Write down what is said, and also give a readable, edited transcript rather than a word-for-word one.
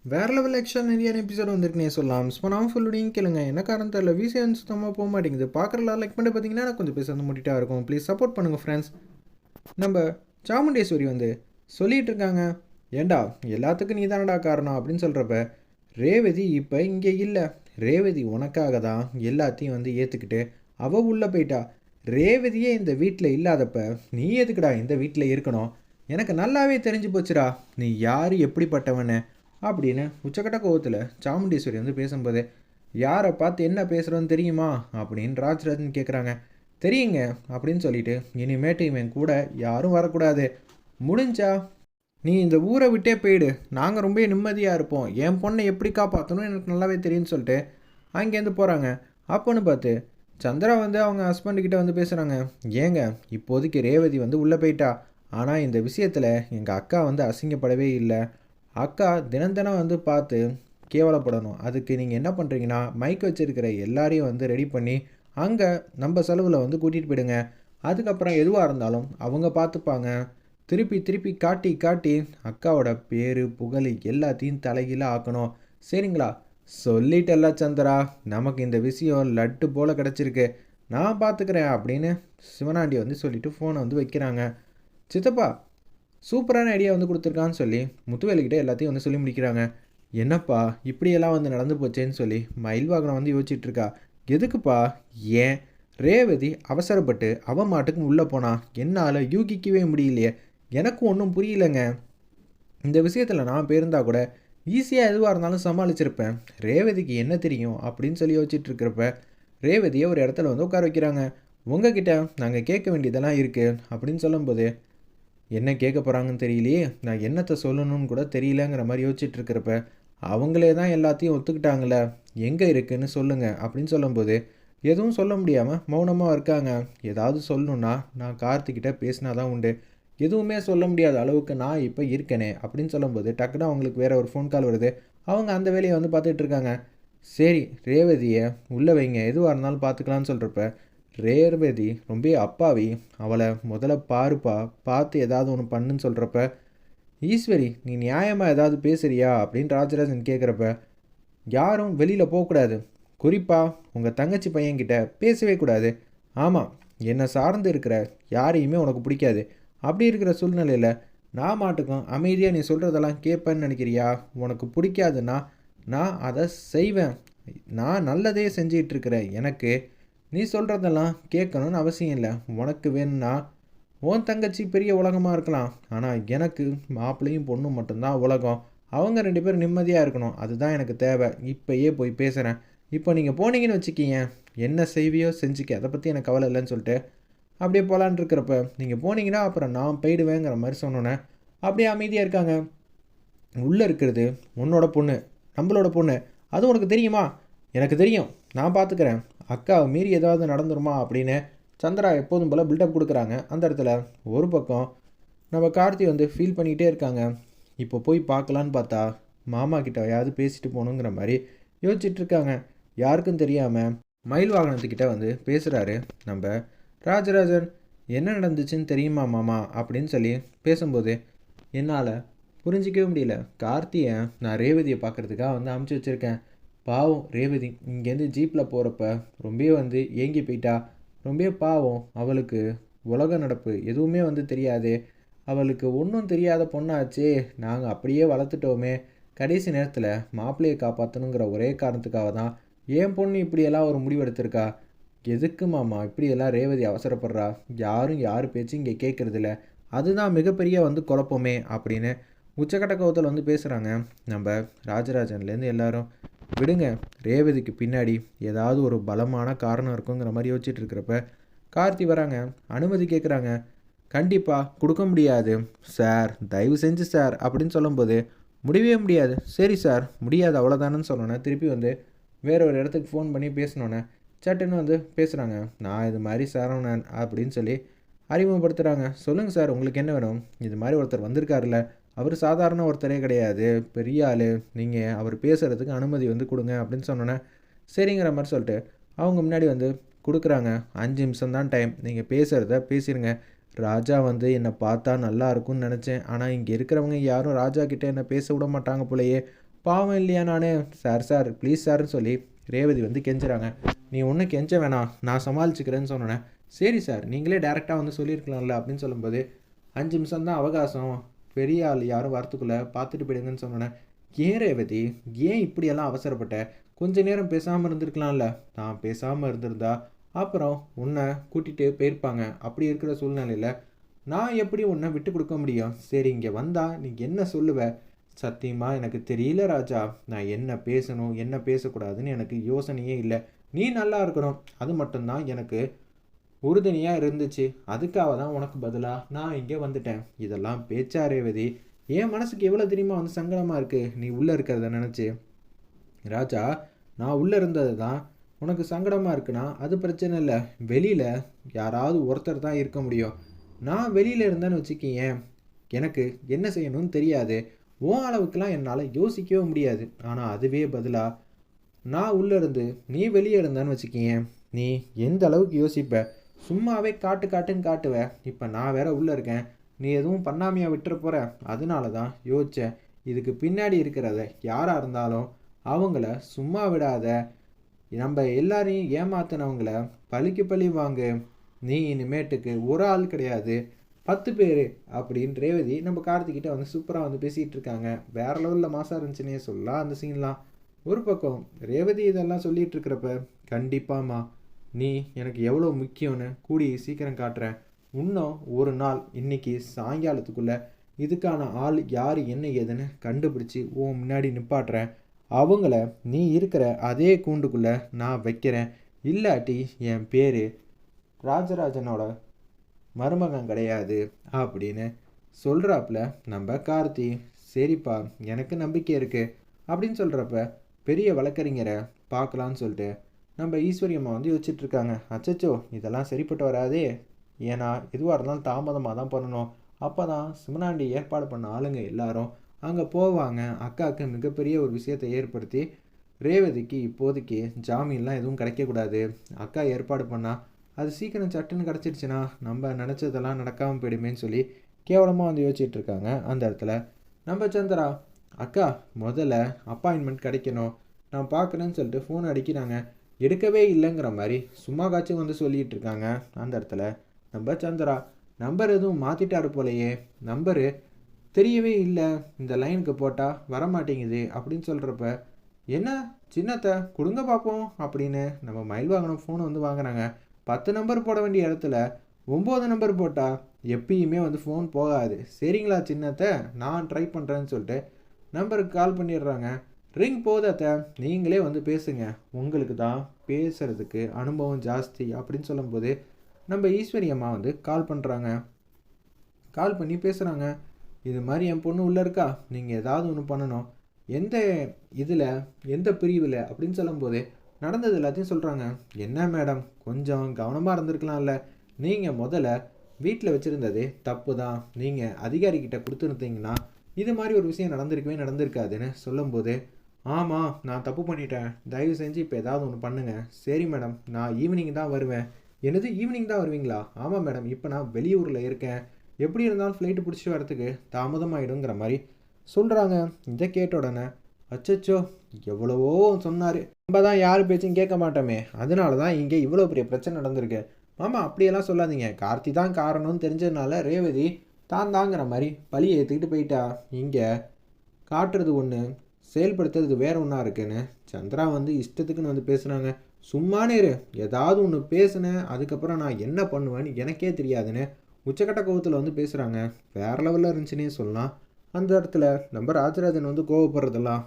வேற level எக்ஸ்ட்ரானரியான episode வந்திருக்குனே சொல்லலாம். Miss பண்ணாமல் ஃபுல்லோடையும் கேளுங்க. என்ன காரணம் தெரியல, விசிஎன் சுத்தமாக போக மாட்டேங்குது. பார்க்குறலாம் லைக் பண்ணிட்டு பார்த்தீங்கன்னா எனக்கு கொஞ்சம் பேச வந்து முட்டிட்டா இருக்கும். ப்ளீஸ் சப்போர்ட் பண்ணுங்கள் ஃப்ரெண்ட்ஸ். நம்ம சாமுண்டேஸ்வரி வந்து சொல்லிட்டு இருக்காங்க, ஏண்டா எல்லாத்துக்கும் நீ தானடா காரணம் அப்படின்னு சொல்கிறப்ப, ரேவதி இப்போ இங்கே இல்லை. ரேவதி உனக்காக தான் எல்லாத்தையும் வந்து ஏற்றுக்கிட்டு அவள் உள்ளே போயிட்டா. ரேவதியே இந்த வீட்டில் இல்லாதப்ப நீ எதுக்குடா இந்த வீட்டில் இருக்கணும்? எனக்கு நல்லாவே தெரிஞ்சு போச்சுடா நீ யார் எப்படிப்பட்டவன்னு அப்படின்னு உச்சக்கட்ட கோவத்தில் சாமுண்டீஸ்வரி வந்து பேசும்போது, யாரை பார்த்து என்ன பேசுகிறோன்னு தெரியுமா அப்படின்னு ராஜராஜன் கேட்குறாங்க. தெரியுங்க அப்படின்னு சொல்லிட்டு, இனிமேட்டு இவன் கூட யாரும் வரக்கூடாது, முடிஞ்சா நீ இந்த ஊரை விட்டே போயிடு, நாங்கள் ரொம்ப நிம்மதியாக இருப்போம், என் பொண்ணை எப்படி காப்பாற்றணும் எனக்கு நல்லாவே தெரியும்னு சொல்லிட்டு அங்கேருந்து போகிறாங்க. அப்போன்னு பார்த்து சந்திரா வந்து அவங்க ஹஸ்பண்டுக்கிட்ட வந்து பேசுகிறாங்க, ஏங்க இப்போதைக்கு ரேவதி வந்து உள்ளே போயிட்டா, ஆனால் இந்த விஷயத்தில் எங்கள் அக்கா வந்து அசிங்கப்படவே இல்லை. அக்கா தினம் தினம் வந்து பார்த்து கேவலப்படணும். அதுக்கு நீங்கள் என்ன பண்ணுறீங்கன்னா, மைக் வச்சுருக்கிற எல்லாரையும் வந்து ரெடி பண்ணி அங்கே நம்ம செலவில் வந்து கூட்டிகிட்டு போயிடுங்க. அதுக்கப்புறம் எதுவாக இருந்தாலும் அவங்க பார்த்துப்பாங்க. திருப்பி திருப்பி காட்டி காட்டி அக்காவோட பேர் புகழ் எல்லாத்தையும் தலைகீழாக ஆக்கணும், சரிங்களா? சொல்லிட்டல்ல சந்திரா, நமக்கு இந்த விஷயம் லட்டு போல் கிடச்சிருக்கு, நான் பார்த்துக்கிறேன் அப்படின்னு சிவனாண்டி வந்து சொல்லிவிட்டு ஃபோனை வந்து வைக்கிறாங்க. சித்தப்பா சூப்பரான ஐடியா வந்து கொடுத்துருக்கான்னு சொல்லி முத்துவேலுக்கிட்ட எல்லாத்தையும் வந்து சொல்லி முடிக்கிறாங்க. என்னப்பா இப்படியெல்லாம் வந்து நடந்து போச்சேன்னு சொல்லி மயில் வாகனம் வந்து யோசிச்சுட்ருக்கா. எதுக்குப்பா? ஏன் ரேவதி அவசரப்பட்டு அவன் மாட்டுக்கும் உள்ளே போனா என்னால் யூகிக்கவே முடியலையே, எனக்கும் ஒன்றும் புரியலைங்க. இந்த விஷயத்தில் நான் பேருந்தா கூட ஈஸியாக எதுவாக இருந்தாலும் சமாளிச்சிருப்பேன். ரேவதிக்கு என்ன தெரியும் அப்படின்னு சொல்லி யோசிச்சுட்ருக்கிறப்ப ரேவதியை ஒரு இடத்துல வந்து உட்கார வைக்கிறாங்க. உங்ககிட்ட நாங்கள் கேட்க வேண்டியதெல்லாம் இருக்குது அப்படின்னு சொல்லும்போது, என்ன கேட்க போகிறாங்கன்னு தெரியலையே, நான் என்னத்தை சொல்லணும்னு கூட தெரியலங்கிற மாதிரி யோசிச்சுட்டு இருக்கிறப்ப, அவங்களே தான் எல்லாத்தையும் ஒத்துக்கிட்டாங்களே, எங்கே இருக்குன்னு சொல்லுங்கள் அப்படின்னு சொல்லும்போது, எதுவும் சொல்ல முடியாமல் மௌனமாக இருக்காங்க. ஏதாவது சொல்லணுன்னா நான் கார்த்திக்கிட்ட பேசினா தான் உண்டு, எதுவுமே சொல்ல முடியாத அளவுக்கு நான் இப்போ இருக்கேனே அப்படின்னு சொல்லும்போது, டக்குன்னு அவங்களுக்கு வேறு ஒரு ஃபோன் கால் வருது. அவங்க அந்த வேலையை வந்து பார்த்துட்டு இருக்காங்க. சரி ரேவதியை உள்ளே வைங்க, எதுவாக இருந்தாலும் பார்த்துக்கலான்னு சொல்கிறப்ப, ரேவதி ரொம்ப அப்பாவி, அவளை முதல்ல பாருப்பா, பார்த்து ஏதாவது ஒன்று பண்ணுன்னு சொல்கிறப்ப, ஈஸ்வரி நீ நியாயமாக ஏதாவது பேசுறியா அப்படின்னு ராஜராஜன் கேட்குறப்ப, யாரும் வெளியில் போகக்கூடாது, குறிப்பாக உங்கள் தங்கச்சி பையன்கிட்ட பேசவே கூடாது. ஆமாம், என்னை சார்ந்து இருக்கிற யாரையுமே உனக்கு பிடிக்காது. அப்படி இருக்கிற சூழ்நிலையில் நான் மாட்டுக்கும் அமைதியாக நீ சொல்கிறதெல்லாம் கேட்பேன்னு நினைக்கிறியா? உனக்கு பிடிக்காதுன்னா நான் அதை செய்வேன். நான் நல்லதே செஞ்சிகிட்ருக்கிறேன். எனக்கு நீ சொல்கிறதெல்லாம் கேட்கணும்னு அவசியம் இல்லை. உனக்கு வேணும்னா உன் தங்கச்சி பெரிய உலகமாக இருக்கலாம், ஆனால் எனக்கு மாப்பிள்ளையும் பொண்ணும் மட்டும்தான் உலகம். அவங்க 2 பேரும் நிம்மதியாக இருக்கணும், அதுதான் எனக்கு தேவை. இப்போயே போய் பேசுகிறேன். இப்போ நீங்கள் போனீங்கன்னு வச்சுக்கிங்க, என்ன செய்வியோ செஞ்சுக்க, அதை பற்றி எனக்கு கவலை இல்லைன்னு சொல்லிட்டு அப்படியே போகலான் இருக்கிறப்ப, நீங்கள் போனீங்கன்னா அப்புறம் நான் போயிடுவேங்கிற மாதிரி சொன்னோன்னே அப்படியே அமைதியாக இருக்காங்க. உள்ளே இருக்கிறது உன்னோட பொண்ணு, நம்மளோட பொண்ணு, அது உனக்கு தெரியுமா? எனக்கு தெரியும், நான் பார்த்துக்கிறேன். அக்காவை மீறி ஏதாவது நடந்துருமா அப்படின்னு சந்திரா எப்போதும் போல் பில்டப் கொடுக்குறாங்க. அந்த இடத்துல ஒரு பக்கம் நம்ம கார்த்தி வந்து ஃபீல் பண்ணிக்கிட்டே இருக்காங்க. இப்போ போய் பார்க்கலான்னு பார்த்தா மாமா கிட்ட யாராவது பேசிட்டு போகணுங்கிற மாதிரி யோசிச்சுட்ருக்காங்க. யாருக்கும் தெரியாமல் மயில் வாகனத்துக்கிட்ட வந்து பேசுகிறாரு நம்ம ராஜராஜன். என்ன நடந்துச்சுன்னு தெரியுமா மாமா அப்படின்னு சொல்லி பேசும்போது, என்னால் புரிஞ்சிக்கவே முடியல. கார்த்தியை நான் ரேவதியை பார்க்குறதுக்காக வந்து அமுச்சு வச்சுருக்கேன். பாவம் ரேவதி இங்கேருந்து ஜீப்பில் போகிறப்ப ரொம்ப வந்து ஏங்கி போயிட்டா. ரொம்ப பாவம், அவளுக்கு உலக நடப்பு எதுவுமே வந்து தெரியாது. அவளுக்கு ஒன்றும் தெரியாத பொண்ணாச்சே, நாங்கள் அப்படியே வளர்த்துட்டோமே. கடைசி நேரத்தில் மாப்பிள்ளையை காப்பாற்றணுங்கிற ஒரே காரணத்துக்காக தான் என் பொண்ணு இப்படியெல்லாம் ஒரு முடிவெடுத்திருக்கா. எதுக்கு மாமா இப்படியெல்லாம் ரேவதி அவசரப்படுறா? யாரும் யார் பேச்சு இங்கே கேட்குறதில்ல, அதுதான் மிகப்பெரிய வந்து குழப்பமே அப்படின்னு உச்சக்கட்ட கோவத்தில் வந்து பேசுகிறாங்க நம்ம ராஜராஜன்லேருந்து எல்லாரும். விடுங்க, ரேவதிக்கு பின்னாடி ஏதாவது ஒரு பலமான காரணம் இருக்குங்கிற மாதிரி யோசிச்சுட்டு இருக்கிறப்ப கார்த்தி வராங்க, அனுமதி கேட்குறாங்க. கண்டிப்பாக கொடுக்க முடியாது சார், தயவு செஞ்சு சார் அப்படின்னு சொல்லும்போது, முடியவே முடியாது. சரி சார் முடியாது அவ்வளோதானு சொன்னோன்னே திருப்பி வந்து வேற ஒரு இடத்துக்கு ஃபோன் பண்ணி பேசினோன்னே சட்டுன்னு வந்து பேசுகிறாங்க. நான் இது மாதிரி சரவணன் அப்படின்னு சொல்லி அறிமுகப்படுத்துகிறாங்க. சொல்லுங்கள் சார் உங்களுக்கு என்ன வேணும்? இது மாதிரி ஒருத்தர் வந்திருக்காருல்ல, அவர் சாதாரண ஒருத்தரே கிடையாது, பெரிய ஆள், நீங்கள் அவர் பேசுகிறதுக்கு அனுமதி வந்து கொடுங்க அப்படின்னு சொன்னோன்னே சரிங்கிற மாதிரி சொல்லிட்டு அவங்க முன்னாடி வந்து கொடுக்குறாங்க. 5 நிமிஷம் தான் டைம், நீங்கள் பேசுகிறத பேசிடுங்க. ராஜா வந்து என்னை பார்த்தா நல்லா இருக்கும்னு நினச்சேன், ஆனால் இங்கே இருக்கிறவங்க யாரும் ராஜா கிட்டே என்னை பேச விட மாட்டாங்க போலையே. பாவம் இல்லையா நான்? சார் சார் ப்ளீஸ் சார்ன்னு சொல்லி ரேவதி வந்து கெஞ்சுறாங்க. நீ ஒன்றும் கெஞ்ச வேணாம், நான் சமாளிச்சுக்கிறேன்னு சொன்னேன். சரி சார், நீங்களே டேரெக்டாக வந்து சொல்லியிருக்கலாம்ல அப்படின்னு சொல்லும்போது, 5 நிமிஷம் தான் அவகாசம், பெரிய ஆள் யாரும் வரத்துக்குள்ளே பார்த்துட்டு போயிடுங்கன்னு சொன்னேன். ஏன் ரேவதி, ஏன் இப்படியெல்லாம் அவசரப்பட்ட? கொஞ்ச நேரம் பேசாமல் இருந்திருக்கலாம்ல. நான் பேசாமல் இருந்திருந்தா அப்புறம் உன்னை கூட்டிகிட்டு போயிருப்பாங்க. அப்படி இருக்கிற சூழ்நிலையில் நான் எப்படி உன்னை விட்டு கொடுக்க முடியும்? சரி, இங்கே வந்தா நீ என்ன சொல்லுவ? சத்தியமாக எனக்கு தெரியல ராஜா. நான் என்ன பேசணும் என்ன பேசக்கூடாதுன்னு எனக்கு யோசனையே இல்லை. நீ நல்லா இருக்கணும், அது மட்டும்தான் எனக்கு உறுதுணையாக இருந்துச்சு. அதுக்காக தான் உனக்கு பதிலாக நான் இங்கே வந்துட்டேன். இதெல்லாம் பேச்சா ரேவதி? என் மனசுக்கு எவ்வளோ தெரியுமா வந்து சங்கடமாக இருக்குது நீ உள்ளே இருக்கிறத நினச்சி. ராஜா, நான் உள்ளே இருந்தது தான் உனக்கு சங்கடமாக இருக்குன்னா அது பிரச்சனை இல்லை. வெளியில் யாராவது ஒருத்தர் தான் இருக்க முடியும். நான் வெளியில் இருந்தேன்னு வச்சுக்கியேன், எனக்கு என்ன செய்யணும்னு தெரியாது. உன் அளவுக்குலாம் என்னால் யோசிக்கவே முடியாது. ஆனால் அதுவே பதிலாக நான் உள்ளே இருந்து நீ வெளியே இருந்தேன்னு வச்சுக்கியேன், நீ எந்த அளவுக்கு யோசிப்ப? சும்மாவே காட்டு காட்டுன்னு காட்டுவ. இப்போ நான் வேற உள்ளே இருக்கேன், நீ எதுவும் பண்ணாமையா விட்டுற போகிற? அதனால தான் யோசித்தேன். இதுக்கு பின்னாடி இருக்கிறத யாராக இருந்தாலும் அவங்கள சும்மா விடாத. நம்ம எல்லாரையும் ஏமாத்தினவங்கள பழிக்கு பழி வாங்கு. நீ இனிமேட்டுக்கு ஒரு ஆள் கிடையாது, 10 பேர் அப்படின்னு ரேவதி நம்ம கார்த்திகிட்ட வந்து சூப்பராக வந்து பேசிகிட்டு இருக்காங்க. வேற லெவலில் மாசாக இருந்துச்சுன்னே சொல்லலாம் அந்த சீன்லாம். ஒரு பக்கம் ரேவதி இதெல்லாம் சொல்லிகிட்டு இருக்கிறப்ப, கண்டிப்பாம்மா நீ எனக்கு எவ்வளோ முக்கியம்னு கூடி சீக்கிரம் காட்டுறேன். இன்னும் ஒரு நாள் இன்னைக்கு சாயங்காலத்துக்குள்ளே இதுக்கான ஆள் யார் என்ன ஏதுன்னு கண்டுபிடிச்சி உன் முன்னாடி நிப்பாட்டுறேன். அவங்கள நீ இருக்கிற அதே கூண்டுக்குள்ளே நான் வைக்கிறேன். இல்லாட்டி என் பேர் ராஜராஜனோட மருமகன் கிடையாது அப்படின்னு சொல்கிறாப்புல நம்ம கார்த்தி. சரிப்பா, எனக்கு நம்பிக்கை இருக்குது அப்படின்னு சொல்கிறப்ப பெரிய வழக்கறிஞரை பார்க்கலான்னு சொல்லிட்டு நம்ம ஈஸ்வரி அம்மா வந்து யோசிச்சுட்ருக்காங்க. அச்சச்சோ, இதெல்லாம் சரிப்பட்டு வராதே. ஏன்னா எதுவாக இருந்தாலும் தாமதமாக தான் பண்ணணும். அப்போ தான் சிவனாண்டி ஏற்பாடு பண்ண ஆளுங்க எல்லாரும் அங்கே போவாங்க. அக்காவுக்கு மிகப்பெரிய ஒரு விஷயத்தை ஏற்படுத்தி ரேவதிக்கு இப்போதைக்கு ஜாமீன்லாம் எதுவும் கிடைக்கக்கூடாது. அக்கா ஏற்பாடு பண்ணால் அது சீக்கிரம் சட்டுன்னு கிடச்சிருச்சுன்னா நம்ம நினச்சதெல்லாம் நடக்காமல் போயிடுமேன்னு சொல்லி கேவலமாக வந்து யோசிச்சுட்ருக்காங்க. அந்த இடத்துல நம்ம சந்திரா, அக்கா முதல்ல அப்பாயின்மெண்ட் கிடைக்கணும், நான் பார்க்குறேன்னு சொல்லிட்டு ஃபோன் அடிக்கிறாங்க. எடுக்கவே இல்லைங்கிற மாதிரி சும்மா காய்ச்சி வந்து சொல்லிகிட்டு இருக்காங்க. அந்த இடத்துல நம்ம சந்திரா, நம்பர் எதுவும் மாற்றிட்டாரு போலையே, நம்பரு தெரியவே இல்லை, இந்த லைனுக்கு போட்டால் வரமாட்டேங்குது அப்படின்னு சொல்கிறப்ப, என்ன சின்னத்தை கொடுங்க பார்ப்போம் அப்படின்னு நம்ம மயில் வாங்கின ஃபோனை வந்து வாங்குறாங்க. 10 நம்பர் போட வேண்டிய இடத்துல 9 நம்பர் போட்டால் எப்பயுமே வந்து ஃபோன் போகாது. சரிங்களா சின்னத்தை, நான் ட்ரை பண்ணுறேன்னு சொல்லிட்டு நம்பருக்கு கால் பண்ணிடுறாங்க. ரிங் போதாத்த, நீங்களே வந்து பேசுங்க, உங்களுக்கு தான் பேசுகிறதுக்கு அனுபவம் ஜாஸ்தி அப்படின்னு சொல்லும்போது நம்ம ஈஸ்வரி அம்மா வந்து கால் பண்ணுறாங்க. கால் பண்ணி பேசுகிறாங்க. இது மாதிரி என் பொண்ணு உள்ளே இருக்கா, நீங்கள் ஏதாவது ஒன்று பண்ணணும், எந்த இதில் எந்த பிரிவில் அப்படின்னு சொல்லும்போது நடந்தது எல்லாத்தையும் சொல்கிறாங்க. என்ன மேடம், கொஞ்சம் கவனமாக இருந்திருக்கலாம்ல. நீங்கள் முதல்ல வீட்டில் வச்சுருந்ததே தப்பு தான். நீங்கள் அதிகாரிக்கிட்ட கொடுத்துருந்தீங்கன்னா இது மாதிரி ஒரு விஷயம் நடந்திருக்காதுன்னு சொல்லும்போது, ஆமாம் நான் தப்பு பண்ணிட்டேன், தயவு செஞ்சு இப்போ ஏதாவது ஒன்று பண்ணுங்கள். சரி மேடம், நான் ஈவினிங் தான் வருவேன். என்னது ஈவினிங் தான் வருவீங்களா? ஆமாம் மேடம், இப்போ நான் வெளியூரில் இருக்கேன், எப்படி இருந்தாலும் ஃப்ளைட்டு பிடிச்சிட்டு வரத்துக்கு தாமதமாகிடுங்கிற மாதிரி சொல்கிறாங்க. இதை கேட்ட உடனே, அச்சச்சோ எவ்வளவோ சொன்னார், நம்ம தான் யார் பேச்சும் கேட்க மாட்டோமே, அதனால தான் இங்கே இவ்வளோ பெரிய பிரச்சனை நடந்திருக்கு. ஆமாம் அப்படியெல்லாம் சொல்லாதீங்க, கார்த்தி தான் காரணம்னு தெரிஞ்சதுனால ரேவதி தான் தாங்கிற மாதிரி பழியை ஏற்றுக்கிட்டு போயிட்டா. இங்கே காட்டுறது ஒன்று, செயல்படுத்துறது வேற ஒன்றா இருக்குன்னு சந்திரா வந்து இஷ்டத்துக்குன்னு வந்து பேசுனாங்க. சும்மானே இரு, ஏதாவது ஒன்று பேசுனேன் அதுக்கப்புறம் நான் என்ன பண்ணுவேன்னு எனக்கே தெரியாதுன்னு உச்சக்கட்ட கோவத்தில் வந்து பேசுகிறாங்க. வேற லெவலில் இருந்துச்சுன்னே சொல்லலாம். அந்த இடத்துல நம்ம ராஜராஜன் வந்து கோவப்படுறதெல்லாம்